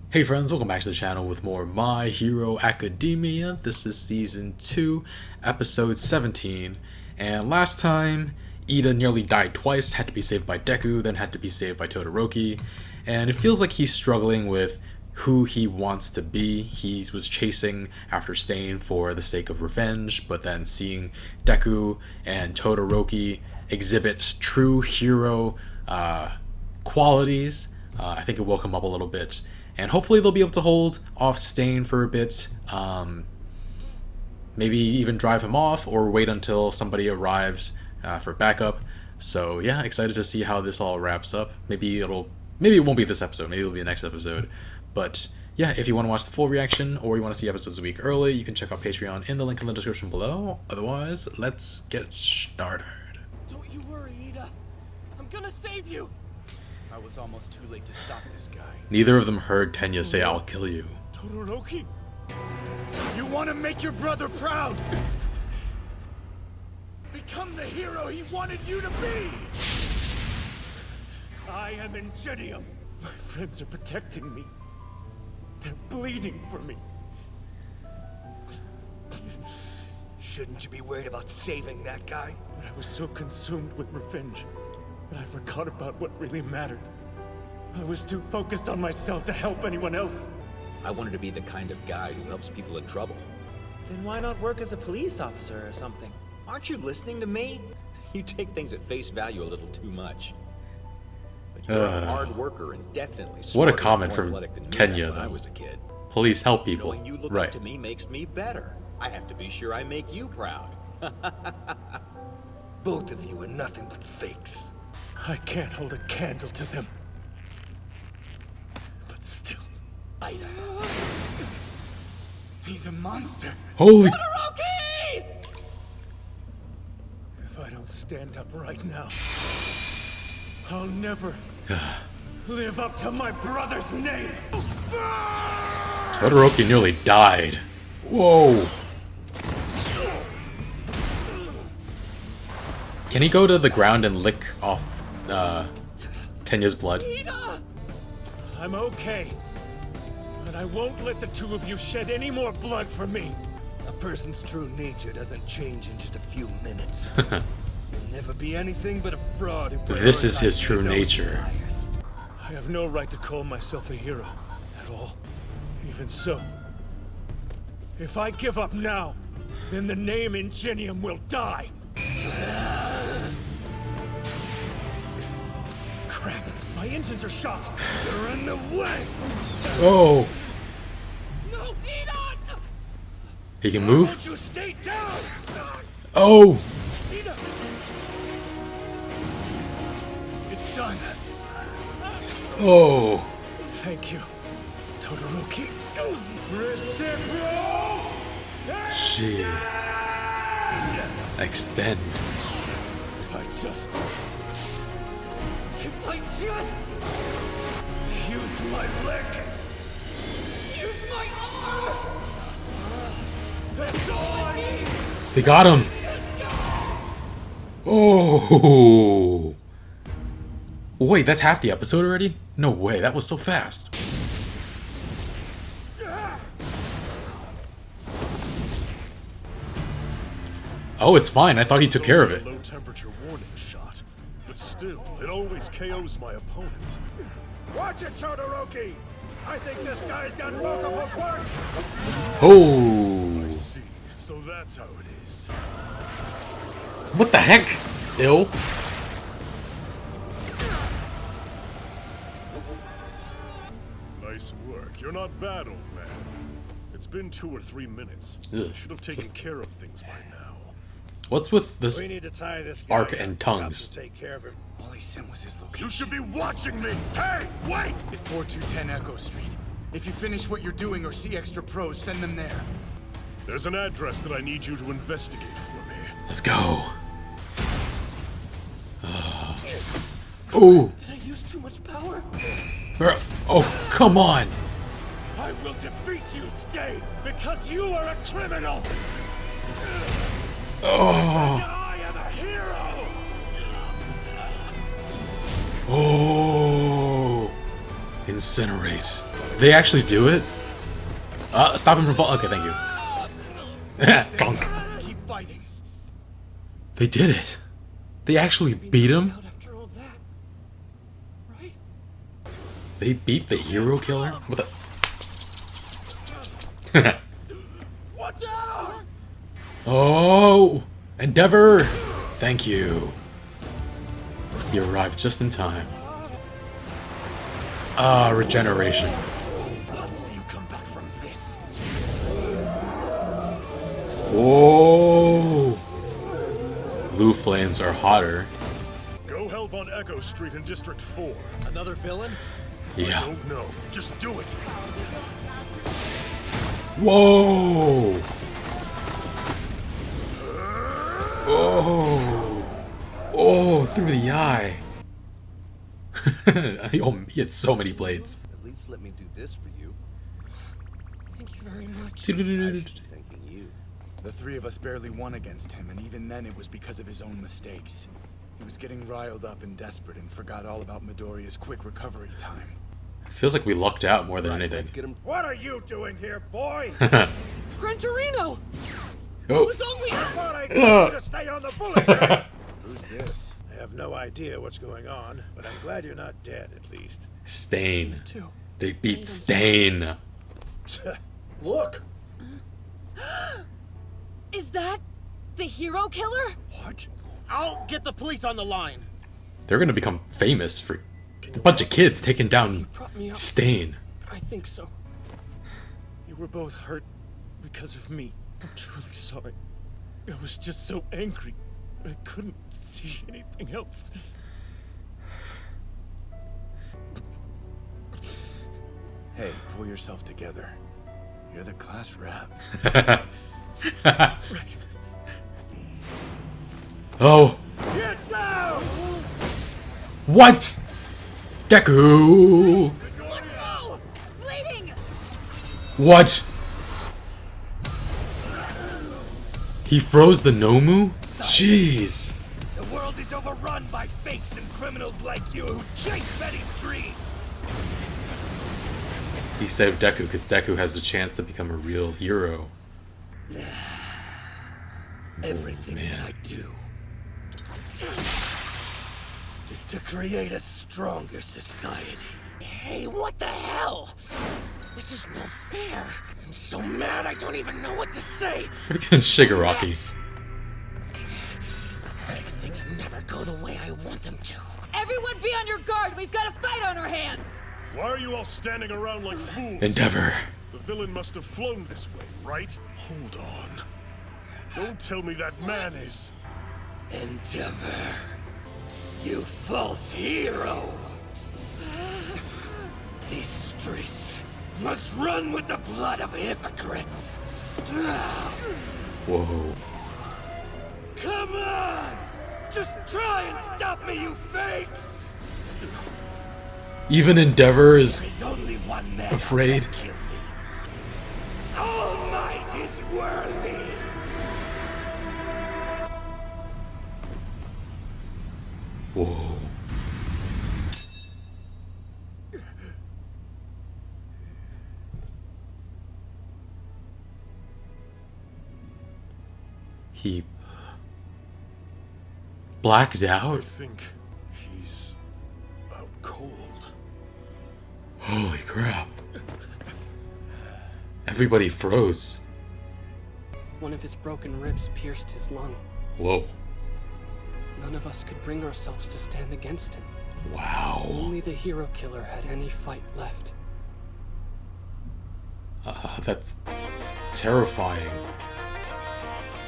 Hey friends, welcome back to the channel with more My Hero Academia. This is Season 2, Episode 17, and last time, Ida nearly died twice, had to be saved by Deku, then had to be saved by Todoroki, and it feels like he's struggling with who he wants to be. He was chasing after Stain for the sake of revenge, but then seeing Deku and Todoroki exhibit true hero qualities, I think it woke him up a little bit. And hopefully they'll be able to hold off Stain for a bit, maybe even drive him off or wait until somebody arrives for backup. So yeah, excited to see how this all wraps up. Maybe it won't be this episode, maybe it'll be the next episode. But yeah, if you want to watch the full reaction or you want to see episodes a week early, you can check out Patreon in the link in the description below. Otherwise, let's get started. Don't you worry, Ida. I'm gonna save you. I was almost too late to stop this guy. Neither of them heard Tenya say, "I'll kill you." Todoroki, you want to make your brother proud. Become the hero he wanted you to be. I am Ingenium. My friends are protecting me. They're bleeding for me. Shouldn't you be worried about saving that guy? But I was so consumed with revenge that I forgot about what really mattered. I was too focused on myself to help anyone else. I wanted to be the kind of guy who helps people in trouble. Then why not work as a police officer or something? Aren't you listening to me? You take things at face value a little too much. But you're a hard worker and definitely What a smarter and comment more from athletic than me Tenya, when I though. was a kid. Police help people. Knowing you look Right. up to me makes me better. I have to be sure I make you proud. Both of you are nothing but fakes. I can't hold a candle to them. But still, Ida. He's a monster. Holy. Todoroki! If I don't stand up right now, I'll never live up to my brother's name. Todoroki nearly died. Whoa. Can he go to the ground and lick off Tenya's blood? Ida! I'm okay. But I won't let the two of you shed any more blood for me. A person's true nature doesn't change in just a few minutes. You'll never be anything but a fraud who This is his prioritizes true own nature. desires. I have no right to call myself a hero at all. Even so, if I give up now, then the name Ingenium will die. Crap, my engines are shot. They're in the way. Oh. No, Ida! He can move? Won't you stay down? Oh. Ida! It's done. Oh. Thank you, Todoroki. Reciprocal! Shit. Extend. If I just use my leg, use my arm, that's all I need. They got him. Oh. Wait, that's half the episode already? No way, that was so fast. Oh, it's fine. I thought he took care of it. Low temperature warning shot, but still, it always KOs my opponent. Watch it, Todoroki! I think this guy's got multiple quirks! Oh. See, so that's how it is. What the heck? Ill. Nice work. You're not bad, old man. It's been 2 or 3 minutes. Ugh. Should have taken care of things by now. What's with this We need to tie this guy arc up, and perhaps, tongues? and take care of him. All he sent was his location. You should be watching me! Hey, wait! At 4210 Echo Street. If you finish what you're doing or see extra pros, send them there. There's an address that I need you to investigate for me. Let's go. Oh. Did I use too much power? Bro. Oh, come on. I will defeat you, Stain, because you are a criminal. Oh. I am a hero. Oh. Incinerate. They actually do it? Stop him from fall. Okay, thank you. Gonk. Keep fighting. They did it. They actually beat him? Out after all that, right? They beat the hero killer? What the? Watch out! Oh! Endeavor! Thank you. You arrived just in time. Regeneration. Let's see you come back from this. Whoa! Blue flames are hotter. Go help on Echo Street in District 4. Another villain? Yeah. Don't know. Just do it. Whoa! Oh! Oh, through the eye. Oh, he had so many blades. At least let me do this for you. Thank you very much. Thanking you. The three of us barely won against him, and even then it was because of his own mistakes. He was getting riled up and desperate and forgot all about Midoriya's quick recovery time. Feels like we lucked out more than anything. Let's get him. What are you doing here, boy? Gran Torino! It Oh, was only I thought I told you to stay on the bullet train. Who's this? I have no idea what's going on, but I'm glad you're not dead, at least. Stain. two. They beat Stain. Look! Is that the hero killer? What? I'll get the police on the line. They're gonna become famous for a bunch of kids taking down Prop me up. Stain. I think so. You were both hurt because of me. I'm truly sorry. I was just so angry. I couldn't see anything else. Hey, pull yourself together. You're the class rep. Right. Oh, Get down! what? Deku! No! It's bleeding! What? He froze the Nomu? Jeez. The world is overrun by fakes and criminals like you who chase petty dreams. He saved Deku because Deku has the chance to become a real hero. Everything man. that I do is to create a stronger society. Hey, what the hell? This is no fair. I'm so mad I don't even know what to say. Freaking Shigaraki. Yes. Things never go the way I want them to. Everyone be on your guard! We've got a fight on our hands! Why are you all standing around like fools? Endeavor. The villain must have flown this way, right? Hold on. Don't tell me that man is... Endeavor, you false hero. These streets must run with the blood of hypocrites. Whoa. Come on! Just try and stop me, you fakes! Even Endeavor is There's only one man afraid. who can kill me. All might is worthy. Whoa. He blacked I out? think he's out cold. Holy crap. Everybody froze. One of his broken ribs pierced his lung. Whoa. None of us could bring ourselves to stand against him. Wow. Only the hero killer had any fight left. That's terrifying.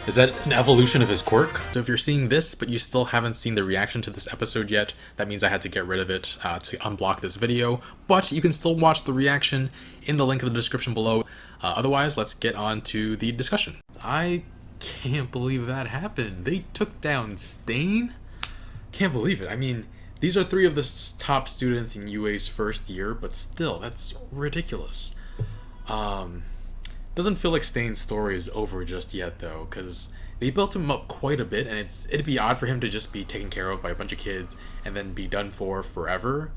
Is that an evolution of his quirk? So if you're seeing this, but you still haven't seen the reaction to this episode yet, that means I had to get rid of it to unblock this video. But you can still watch the reaction in the link in the description below. Otherwise, let's get on to the discussion. I can't believe that happened. They took down Stain? Can't believe it. I mean, these are three of the top students in UA's first year, but still, that's ridiculous. Doesn't feel like Stain's story is over just yet though, because they built him up quite a bit, and it'd be odd for him to just be taken care of by a bunch of kids and then be done for forever.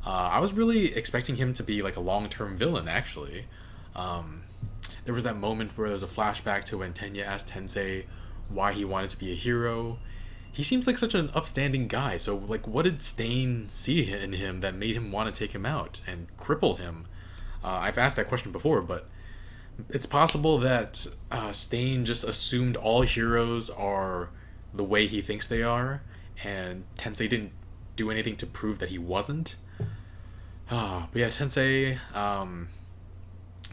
I was really expecting him to be like a long-term villain, actually. There was that moment where there was a flashback to when Tenya asked Tensei why he wanted to be a hero. He seems like such an upstanding guy, so like what did Stain see in him that made him want to take him out and cripple him? I've asked that question before, but it's possible that Stain just assumed all heroes are the way he thinks they are, and Tensei didn't do anything to prove that he wasn't. But yeah, Tensei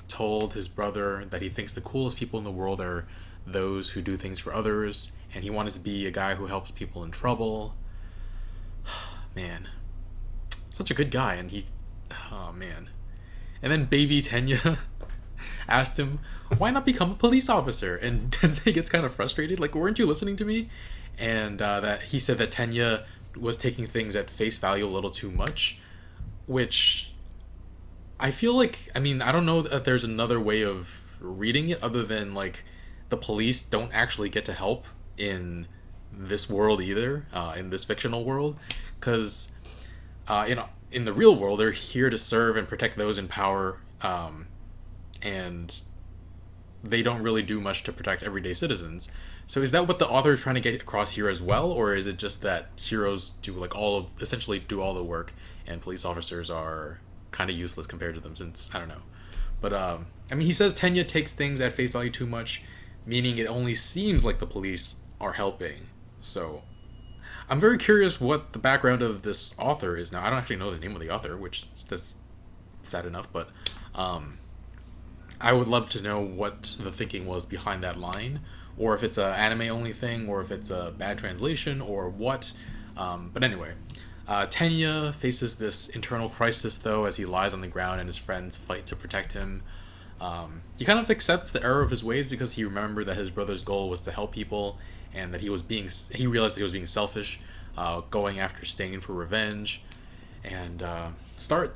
told his brother that he thinks the coolest people in the world are those who do things for others, and he wanted to be a guy who helps people in trouble. Man, such a good guy, and he's... oh man. And then baby Tenya asked him, why not become a police officer? And Tensei gets kind of frustrated, like, weren't you listening to me? And that he said that Tenya was taking things at face value a little too much, which I feel like, I mean, I don't know that there's another way of reading it other than, like, the police don't actually get to help in this world either, in this fictional world, because in the real world, they're here to serve and protect those in power, and they don't really do much to protect everyday citizens. So is that what the author is trying to get across here as well, or is it just that heroes do like essentially do all the work, and police officers are kind of useless compared to them? Since I don't know, but I mean, he says Tenya takes things at face value too much, meaning it only seems like the police are helping. So I'm very curious what the background of this author is now. I don't actually know the name of the author, which that's sad enough, but I would love to know what the thinking was behind that line, or if it's an anime only thing, or if it's a bad translation, or what. But anyway, Tenya faces this internal crisis though as he lies on the ground and his friends fight to protect him. He kind of accepts the error of his ways because he remembered that his brother's goal was to help people, and that he realized that he was being selfish, going after Stain for revenge, and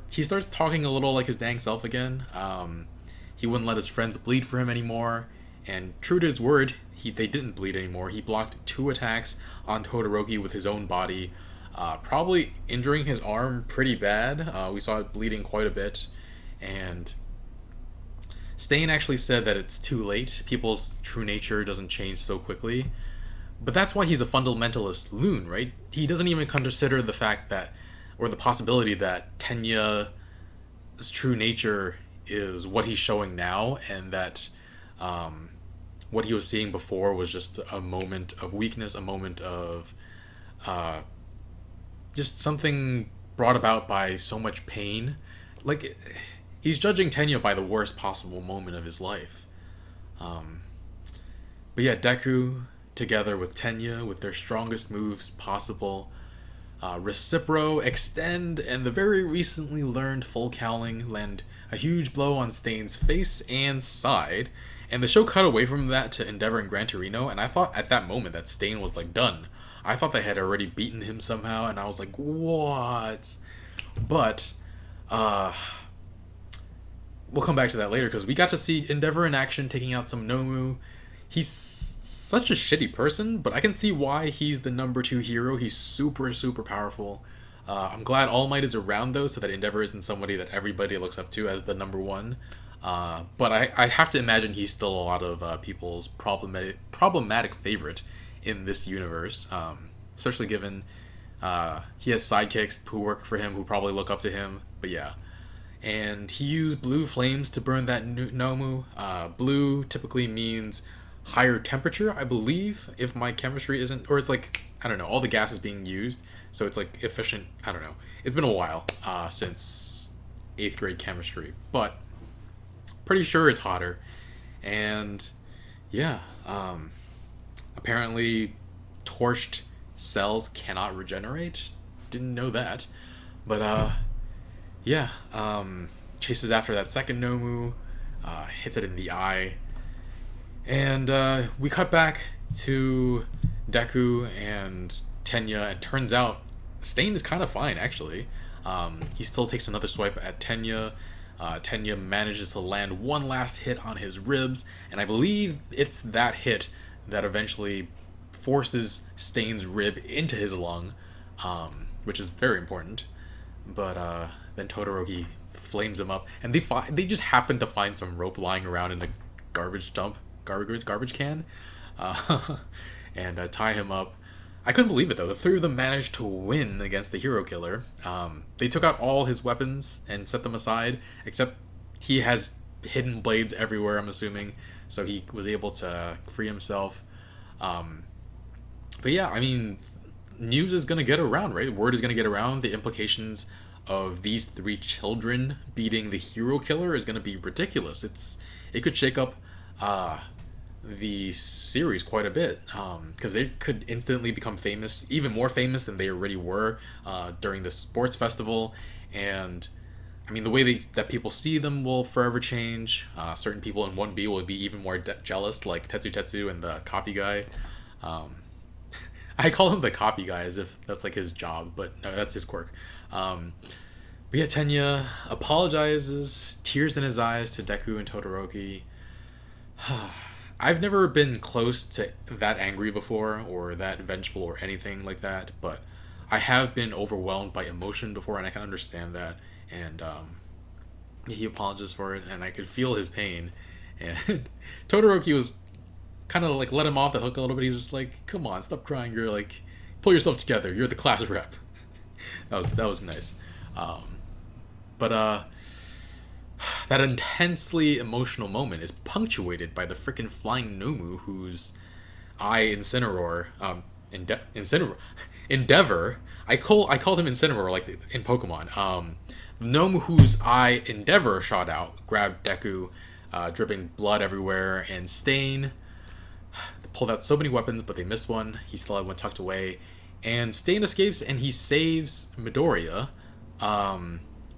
he starts talking a little like his dang self again. He wouldn't let his friends bleed for him anymore, and true to his word, they didn't bleed anymore. He blocked 2 attacks on Todoroki with his own body, probably injuring his arm pretty bad. We saw it bleeding quite a bit, and Stain actually said that it's too late. People's true nature doesn't change so quickly. But that's why he's a fundamentalist loon, right? He doesn't even consider the fact that, or the possibility that Tenya's true nature is what he's showing now, and that what he was seeing before was just a moment of weakness, a moment of just something brought about by so much pain. Like, he's judging Tenya by the worst possible moment of his life. But yeah, Deku, together with Tenya, with their strongest moves possible, Recipro, Extend, and the very recently learned Full Cowling, land a huge blow on Stain's face and side, and the show cut away from that to Endeavor and Gran Torino, and I thought at that moment that Stain was like done. I thought they had already beaten him somehow, and I was like, what? But we'll come back to that later, because we got to see Endeavor in action taking out some Nomu. He's such a shitty person, but I can see why he's the number 2 hero. He's super, super powerful. I'm glad All Might is around, though, so that Endeavor isn't somebody that everybody looks up to as the number 1. But I have to imagine he's still a lot of people's problematic favorite in this universe, especially given he has sidekicks who work for him, who probably look up to him. But yeah. And he used blue flames to burn that Nomu. Blue typically means higher temperature, I believe, if my chemistry isn't, or it's like, I don't know, all the gas is being used, so it's like efficient. I don't know. It's been a while since 8th grade chemistry, but pretty sure it's hotter. And yeah, apparently torched cells cannot regenerate. Didn't know that. But yeah, chases after that second Nomu, hits it in the eye, and we cut back to Deku and Tenya, and turns out Stain is kind of fine, actually. He still takes another swipe at Tenya. Tenya manages to land one last hit on his ribs, and I believe it's that hit that eventually forces Stain's rib into his lung, which is very important. But then Todoroki flames him up, and they just happen to find some rope lying around in the garbage can, and tie him up. I couldn't believe it though. The three of them managed to win against the hero killer. They took out all his weapons and set them aside, except he has hidden blades everywhere, I'm assuming, so he was able to free himself. But yeah, I mean, news is gonna get around, right? Word is gonna get around. The implications of these three children beating the hero killer is gonna be ridiculous. It could shake up the series quite a bit, because they could instantly become famous, even more famous than they already were during the sports festival. And I mean, the way that people see them will forever change. Certain people in 1B will be even more jealous, like Tetsu and the copy guy. I call him the copy guy as if that's like his job, but no, that's his quirk. But yeah, Tenya apologizes, tears in his eyes to Deku and Todoroki. I've never been close to that angry before, or that vengeful, or anything like that, but I have been overwhelmed by emotion before, and I can understand that. And he apologized for it, and I could feel his pain. And Todoroki was kind of like let him off the hook a little bit. He was just like, "Come on, stop crying. You're like, pull yourself together. You're the class rep." that was nice. But that intensely emotional moment is punctuated by the freaking flying Nomu, whose eye Incineroar, Endeavor. I called him Incineroar like in Pokemon. Nomu, whose eye Endeavor shot out, grabbed Deku, dripping blood everywhere, and Stain pulled out so many weapons, but they missed one. He still had one tucked away, and Stain escapes and he saves Midoriya.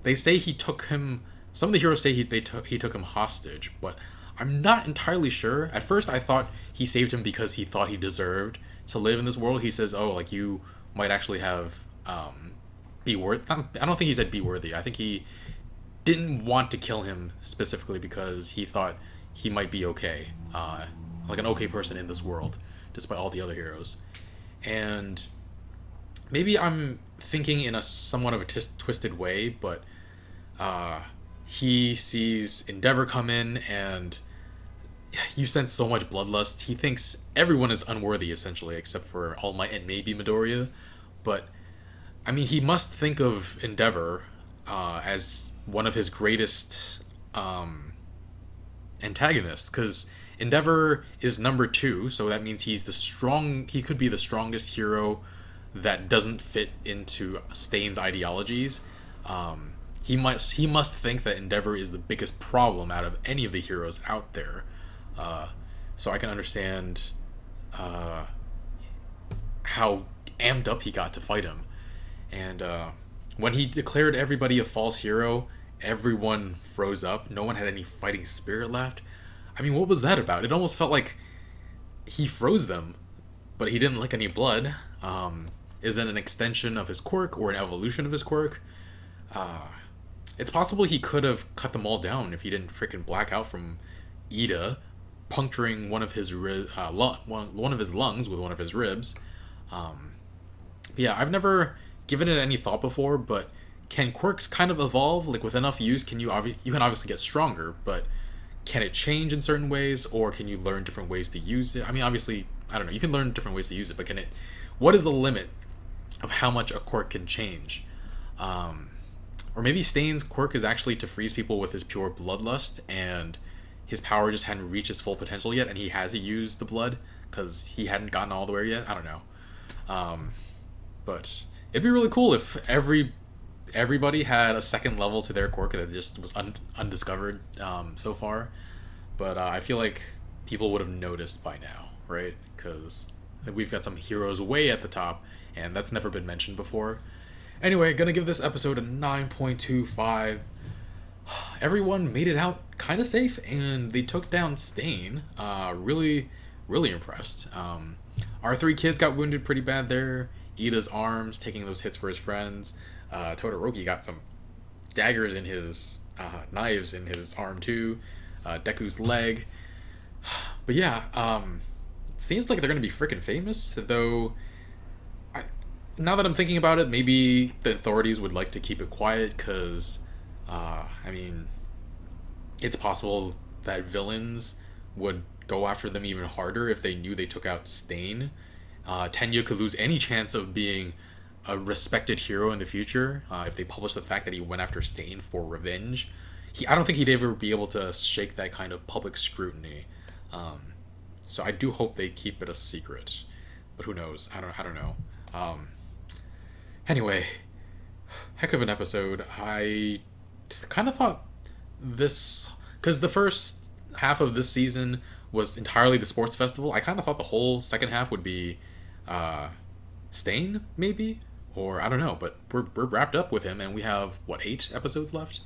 They say he took him. Some of the heroes say he took him hostage, but I'm not entirely sure. At first, I thought he saved him because he thought he deserved to live in this world. He says, "Oh, like you might actually have be worth." I don't think he said be worthy. I think he didn't want to kill him specifically because he thought he might be okay, like an okay person in this world, despite all the other heroes. And maybe I'm thinking in a somewhat of a twisted way, but he sees Endeavor come in, and you sense so much bloodlust. He thinks everyone is unworthy, essentially, except for All Might and maybe Midoriya. But, I mean, he must think of Endeavor as one of his greatest antagonists, because Endeavor is number 2, so that means he could be the strongest hero that doesn't fit into Stain's ideologies. He must think that Endeavor is the biggest problem out of any of the heroes out there. So I can understand how amped up he got to fight him. And when he declared everybody a false hero, everyone froze up. No one had any fighting spirit left. I mean, what was that about? It almost felt like he froze them, but he didn't lick any blood. Is it an extension of his quirk or an evolution of his quirk? It's possible he could have cut them all down if he didn't freaking black out from Ida, puncturing one of his one of his lungs with one of his ribs. Yeah, I've never given it any thought before, but can quirks kind of evolve? Like with enough use, you can obviously get stronger, but can it change in certain ways, or can you learn different ways to use it? I mean, obviously, I don't know. You can learn different ways to use it, but what is the limit of how much a quirk can change? Or maybe Stain's quirk is actually to freeze people with his pure bloodlust, and his power just hadn't reached its full potential yet, and he hasn't used the blood because he hadn't gotten all the way yet. I don't know. But it'd be really cool if everybody had a second level to their quirk that just was undiscovered so far. But I feel like people would have noticed by now, right? Because we've got some heroes way at the top, and that's never been mentioned before. Anyway, gonna give this episode a 9.25. Everyone made it out kind of safe, and they took down Stain. Really, really impressed. Our 3 kids got wounded pretty bad there. Ida's arms, taking those hits for his friends. Todoroki got some daggers in his, knives in his arm too. Deku's leg. But yeah, it seems like they're gonna be freaking famous, though now that I'm thinking about it, maybe the authorities would like to keep it quiet because, I mean, it's possible that villains would go after them even harder if they knew they took out Stain. Tenya could lose any chance of being a respected hero in the future if they publish the fact that he went after Stain for revenge. I don't think he'd ever be able to shake that kind of public scrutiny. So I do hope they keep it a secret, but who knows? I don't know. Anyway, heck of an episode. I kind of thought this, because the first half of this season was entirely the sports festival. I kind of thought the whole second half would be Stain, maybe, or I don't know. But we're wrapped up with him, and we have what, 8 episodes left?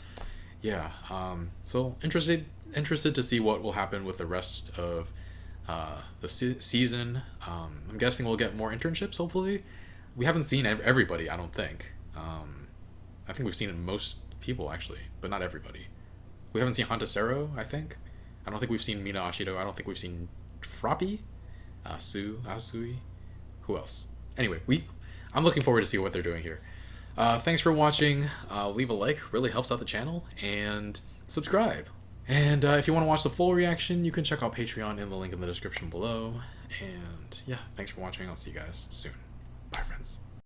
Yeah. So interested to see what will happen with the rest of the season. I'm guessing we'll get more internships. Hopefully, we haven't seen everybody. I don't think. I think we've seen most people actually, but not everybody. We haven't seen Hantasero, I think. I don't think we've seen Mina Ashido. I don't think we've seen Froppy, Asui. Who else? Anyway, I'm looking forward to see what they're doing here. Thanks for watching. Leave a like, really helps out the channel, and subscribe. And if you want to watch the full reaction, you can check out Patreon in the link in the description below. And yeah, thanks for watching. I'll see you guys soon. Bye, friends.